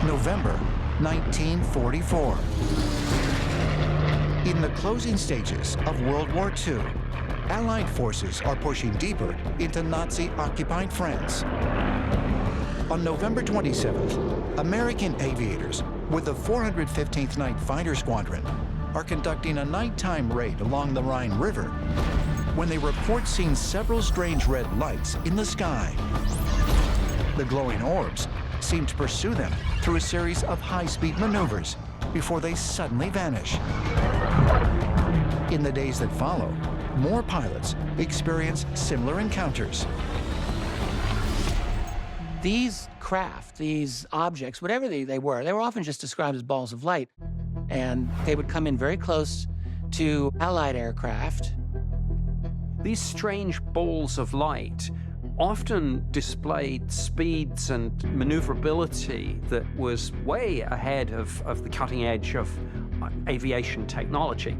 November 1944. In the closing stages of World War II, Allied forces are pushing deeper into Nazi-occupied France. On November 27th, American aviators with the 415th Night Fighter Squadron are conducting a nighttime raid along the Rhine River when they report seeing several strange red lights in the sky. The glowing orbs seem to pursue them through a series of high-speed maneuvers before they suddenly vanish. In the days that follow, more pilots experience similar encounters. These craft, these objects, whatever they were often just described as balls of light. And they would come in very close to Allied aircraft. These strange balls of light often displayed speeds and maneuverability that was way ahead of the cutting edge of aviation technology.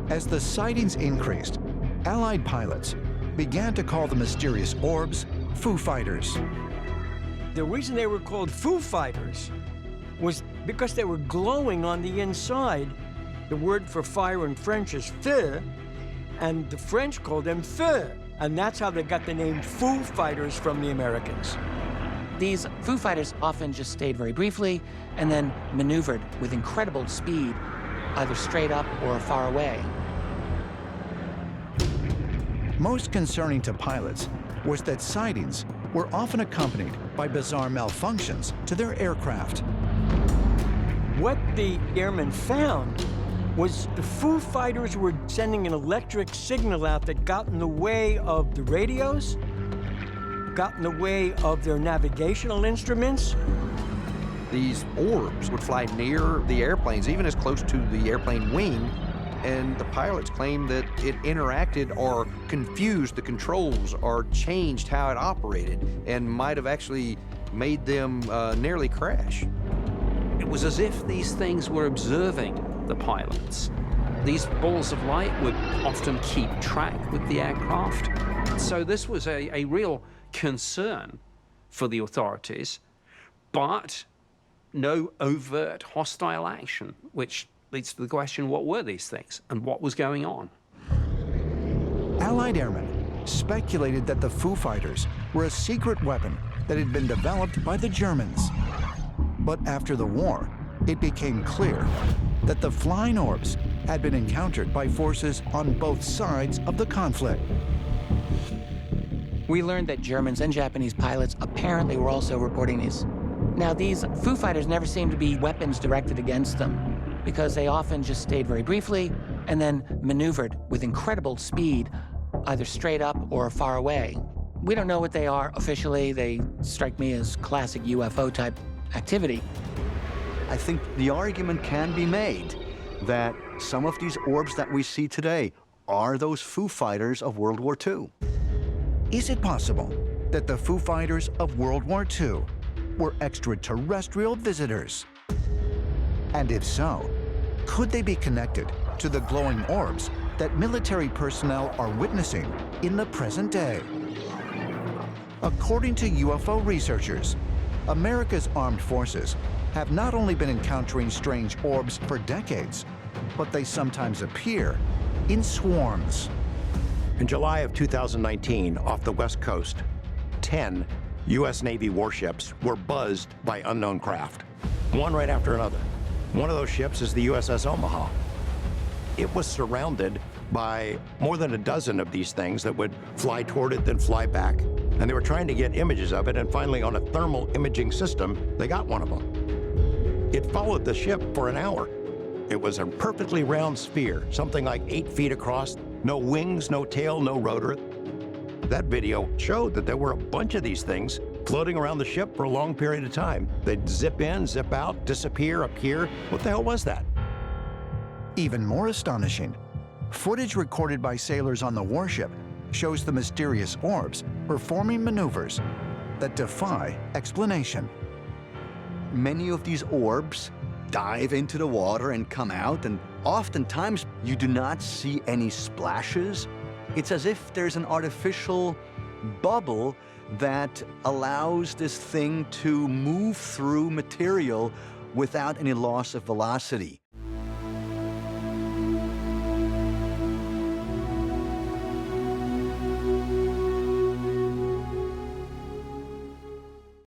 As the sightings increased, Allied pilots began to call the mysterious orbs Foo Fighters. The reason they were called Foo Fighters was because they were glowing on the inside. The word for fire in French is feu, and the French called them feu. And that's how they got the name Foo Fighters from the Americans. These Foo Fighters often just stayed very briefly and then maneuvered with incredible speed, either straight up or far away. Most concerning to pilots was that sightings were often accompanied by bizarre malfunctions to their aircraft. What the airmen found was the Foo Fighters were sending an electric signal out that got in the way of the radios, got in the way of their navigational instruments. These orbs would fly near the airplanes, even as close to the airplane wing, and the pilots claimed that it interacted or confused the controls or changed how it operated and might have actually made them nearly crash. It was as if these things were observing the pilots. These balls of light would often keep track with the aircraft. So this was a real concern for the authorities, but no overt hostile action, which leads to the question, what were these things and what was going on? Allied airmen speculated that the Foo Fighters were a secret weapon that had been developed by the Germans. But after the war, it became clear that the flying orbs had been encountered by forces on both sides of the conflict. We learned that Germans and Japanese pilots apparently were also reporting these. Now, these Foo Fighters never seemed to be weapons directed against them because they often just stayed very briefly and then maneuvered with incredible speed, either straight up or far away. We don't know what they are officially. They strike me as classic UFO-type activity. I think the argument can be made that some of these orbs that we see today are those Foo Fighters of World War II. Is it possible that the Foo Fighters of World War II were extraterrestrial visitors? And if so, could they be connected to the glowing orbs that military personnel are witnessing in the present day? According to UFO researchers, America's armed forces have not only been encountering strange orbs for decades, but they sometimes appear in swarms. In July of 2019, off the West Coast, 10 U.S. Navy warships were buzzed by unknown craft, one right after another. One of those ships is the USS Omaha. It was surrounded by more than a dozen of these things that would fly toward it, then fly back. And they were trying to get images of it, and finally, on a thermal imaging system, they got one of them. It followed the ship for an hour. It was a perfectly round sphere, something like 8 feet across, no wings, no tail, no rotor. That video showed that there were a bunch of these things floating around the ship for a long period of time. They'd zip in, zip out, disappear, appear. What the hell was that? Even more astonishing, footage recorded by sailors on the warship shows the mysterious orbs performing maneuvers that defy explanation. Many of these orbs dive into the water and come out, and oftentimes you do not see any splashes. It's as if there's an artificial bubble that allows this thing to move through material without any loss of velocity.